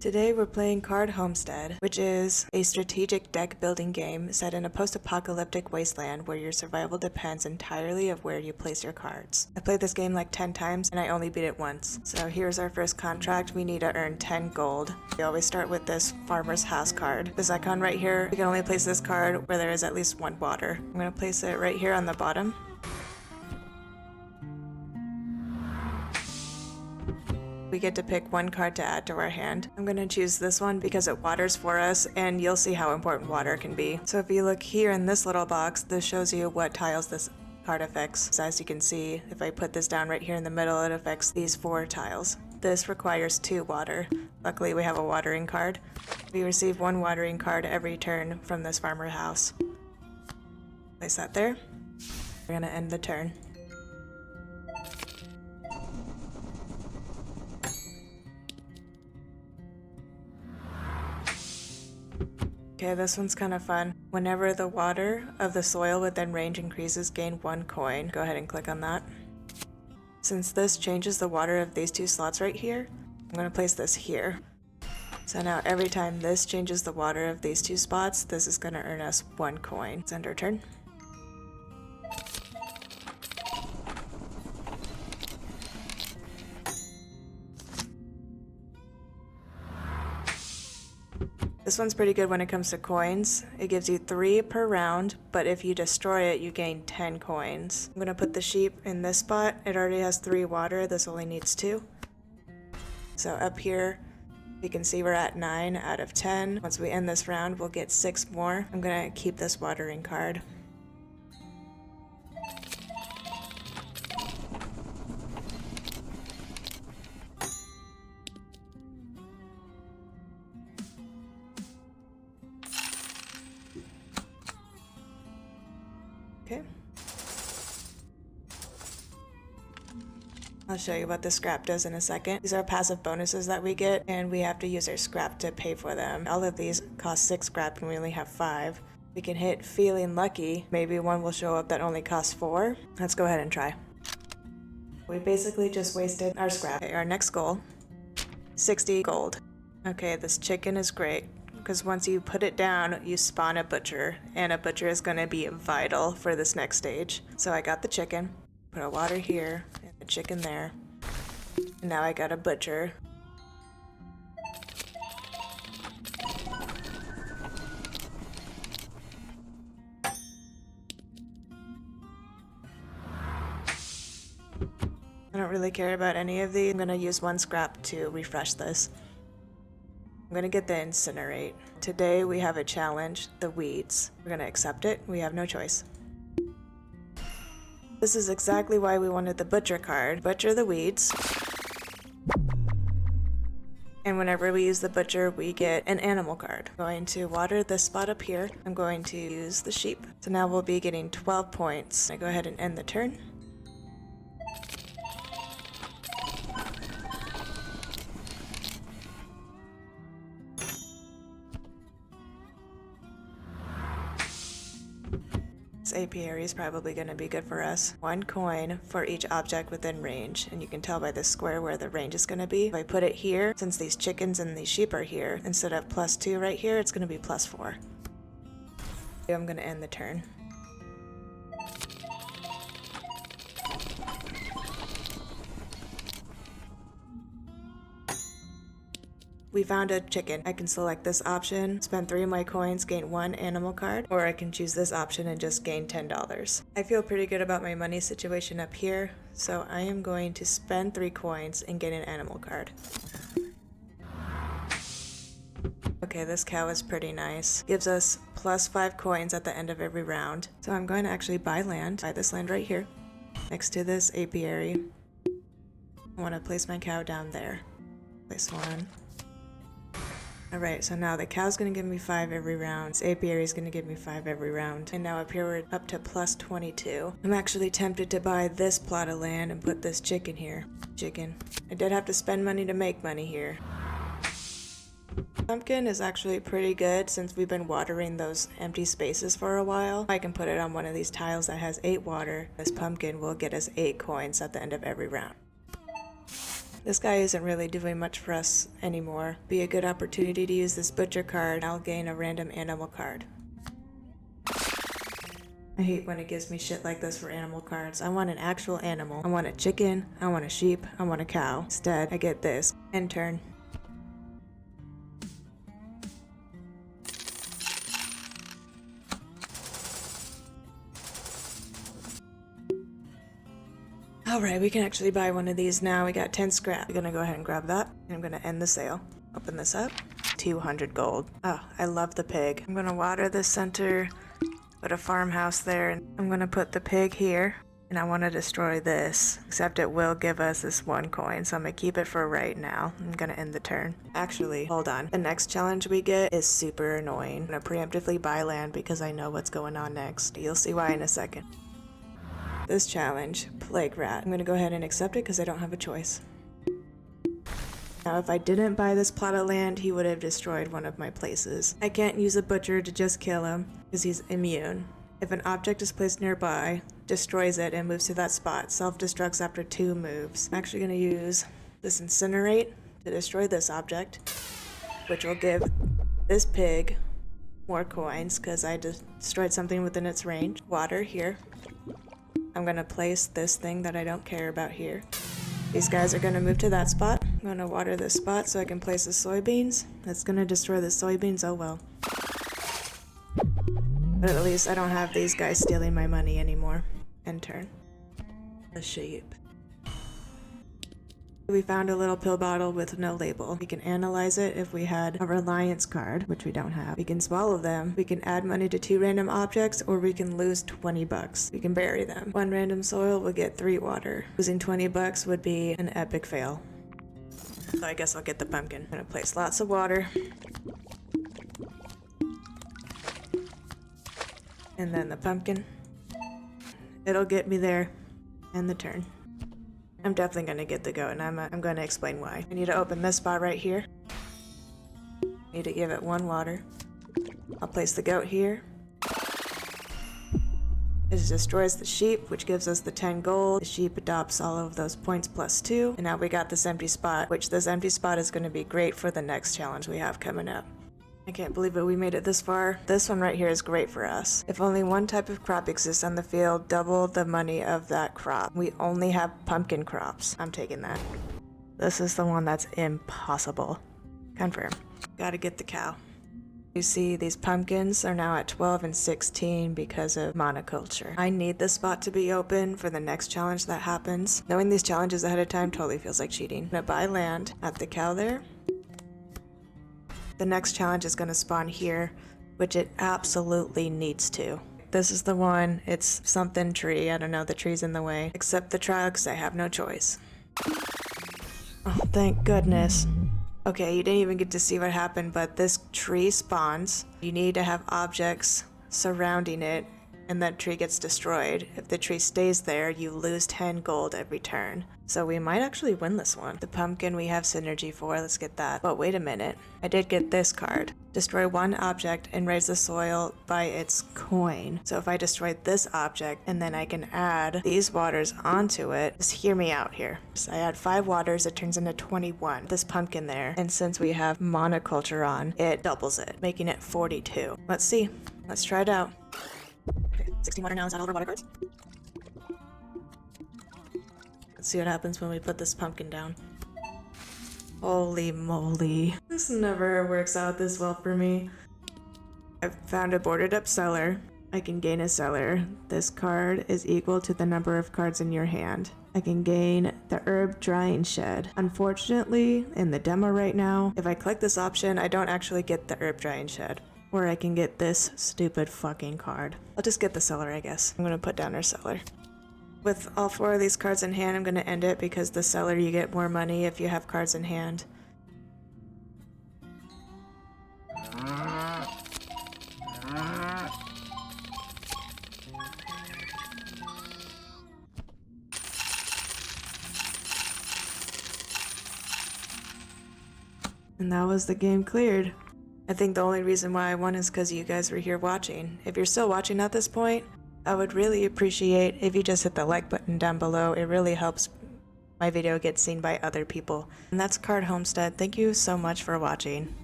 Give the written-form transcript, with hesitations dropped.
Today we're playing card Homestead, which is a strategic deck building game set in a post-apocalyptic wasteland where your survival depends entirely of where you place your cards. I played this game like 10 times and I only beat it once. So here's our first contract. We need to earn 10 gold. We always start with this farmer's house card. This icon right here, we can only place this card where there is at least one water. I'm going to place it right here on the bottom. We get to pick one card to add to our hand. I'm going to choose this one because it waters for us, and you'll see how important water can be. So if you look here in this little box, this shows you what tiles this card affects. So as you can see, if I put this down right here in the middle, it affects these 4 tiles. This requires 2 water. Luckily we have a watering card. We receive 1 watering card every turn from this farmer house. Place that there. We're going to end the turn. Okay, this one's kind of fun. Whenever the water of the soil within range increases, gain 1 coin. Go ahead and click on that. Since this changes the water of these 2 slots right here, I'm going to place this here. So now every time this changes the water of these 2 spots, this is going to earn us 1 coin. Let's end our turn. This one's pretty good when it comes to coins. It gives you 3 per round, but if you destroy it, you gain 10 coins. I'm gonna put the sheep in this spot. It already has 3 water, this only needs 2. So up here, you can see we're at 9 out of 10. Once we end this round, we'll get 6 more. I'm gonna keep this watering card. Okay. I'll show you what the scrap does in a second. These are passive bonuses that we get, and we have to use our scrap to pay for them. All of these cost 6 scrap and we only have 5. We can hit feeling lucky. Maybe one will show up that only costs 4. Let's go ahead and try. We basically just wasted our scrap. Okay, our next goal, 60 gold. Okay, this chicken is great, because once you put it down, you spawn a butcher, and a butcher is going to be vital for this next stage. So I got the chicken, put a water here, and the chicken there, and now I got a butcher. I don't really care about any of these. I'm going to use 1 scrap to refresh this. I'm gonna get the incinerate. Today we have a challenge, the weeds. We're gonna accept it, we have no choice. This is exactly why we wanted the butcher card. Butcher the weeds. And whenever we use the butcher, we get an animal card. I'm going to water this spot up here. I'm going to use the sheep. So now we'll be getting 12 points. I go ahead and end the turn. This apiary is probably going to be good for us. 1 coin for each object within range, and you can tell by this square where the range is going to be. If I put it here, since these chickens and these sheep are here, instead of +2 right here, it's going to be +4. I'm going to end the turn. We found a chicken. I can select this option, spend 3 of my coins, gain 1 animal card, or I can choose this option and just gain $10. I feel pretty good about my money situation up here, so I am going to spend 3 coins and get an animal card. Okay, this cow is pretty nice. Gives us +5 coins at the end of every round. So I'm going to actually buy this land right here, next to this apiary. I want to place my cow down there. Place 1. Alright, so now the cow's gonna give me 5 every round. This apiary is gonna give me 5 every round. And now up here we're up to +22. I'm actually tempted to buy this plot of land and put this chicken here. Chicken. I did have to spend money to make money here. Pumpkin is actually pretty good since we've been watering those empty spaces for a while. I can put it on one of these tiles that has 8 water. This pumpkin will get us 8 coins at the end of every round. This guy isn't really doing much for us anymore. Be a good opportunity to use this butcher card. I'll gain a random animal card. I hate when it gives me shit like this for animal cards. I want an actual animal. I want a chicken, I want a sheep, I want a cow. Instead, I get this. End turn. Alright, we can actually buy one of these now. We got 10 scrap. I'm gonna go ahead and grab that. And I'm gonna end the sale. Open this up. 200 gold. Oh, I love the pig. I'm gonna water this center, put a farmhouse there, and I'm gonna put the pig here. And I want to destroy this, except it will give us this 1 coin, so I'm gonna keep it for right now. I'm gonna end the turn. Actually, hold on. The next challenge we get is super annoying. I'm gonna preemptively buy land because I know what's going on next. You'll see why in a second. This challenge, Plague Rat. I'm gonna go ahead and accept it because I don't have a choice. Now, if I didn't buy this plot of land, he would have destroyed one of my places. I can't use a butcher to just kill him because he's immune. If an object is placed nearby, destroys it and moves to that spot. Self-destructs after 2 moves. I'm actually gonna use this incinerate to destroy this object, which will give this pig more coins because I destroyed something within its range. Water here. I'm gonna place this thing that I don't care about here. These guys are gonna move to that spot. I'm gonna water this spot so I can place the soybeans. That's gonna destroy the soybeans, oh well. But at least I don't have these guys stealing my money anymore. End turn. A sheep. We found a little pill bottle with no label. We can analyze it if we had a reliance card, which we don't have. We can swallow them. We can add money to 2 random objects, or we can lose 20 bucks. We can bury them. 1 random soil will get 3 water. Losing 20 bucks would be an epic fail. So I guess I'll get the pumpkin. I'm gonna place lots of water. And then the pumpkin. It'll get me there. And the turn. I'm definitely gonna get the goat, and I'm gonna explain why. I need to open this spot right here. Need to give it 1 water. I'll place the goat here. It destroys the sheep, which gives us the 10 gold. The sheep adopts all of those points plus 2. And now we got this empty spot, which this empty spot is gonna be great for the next challenge we have coming up. I can't believe it, we made it this far. This one right here is great for us. If only 1 type of crop exists on the field, double the money of that crop. We only have pumpkin crops. I'm taking that. This is the one that's impossible. Confirm. Gotta get the cow. You see, these pumpkins are now at 12 and 16 because of monoculture. I need this spot to be open for the next challenge that happens. Knowing these challenges ahead of time totally feels like cheating. I'm gonna buy land at the cow there. The next challenge is going to spawn here, which it absolutely needs to. This is the one. It's something tree. I don't know, the tree's in the way. Accept the trial because I have no choice. Oh, thank goodness. Okay, you didn't even get to see what happened, but this tree spawns. You need to have objects surrounding it, and that tree gets destroyed. If the tree stays there, you lose 10 gold every turn. So we might actually win this one. The pumpkin we have synergy for, let's get that. But wait a minute, I did get this card. Destroy 1 object and raise the soil by its coin. So if I destroy this object and then I can add these waters onto it, just hear me out here. So I add 5 waters, it turns into 21. This pumpkin there, and since we have monoculture on, it doubles it, making it 42. Let's see, let's try it out. Okay, 16 water now, is that all of our water cards? Let's see what happens when we put this pumpkin down. Holy moly. This never works out this well for me. I've found a boarded up cellar. I can gain a cellar. This card is equal to the number of cards in your hand. I can gain the herb drying shed. Unfortunately, in the demo right now, if I click this option, I don't actually get the herb drying shed. Or I can get this stupid fucking card. I'll just get the cellar, I guess. I'm gonna put down our cellar. With all 4 of these cards in hand, I'm going to end it because the cellar, you get more money if you have cards in hand. And that was the game cleared. I think the only reason why I won is because you guys were here watching. If you're still watching at this point, I would really appreciate if you just hit the like button down below. It really helps my video gets seen by other people. And that's Card Homestead. Thank you so much for watching.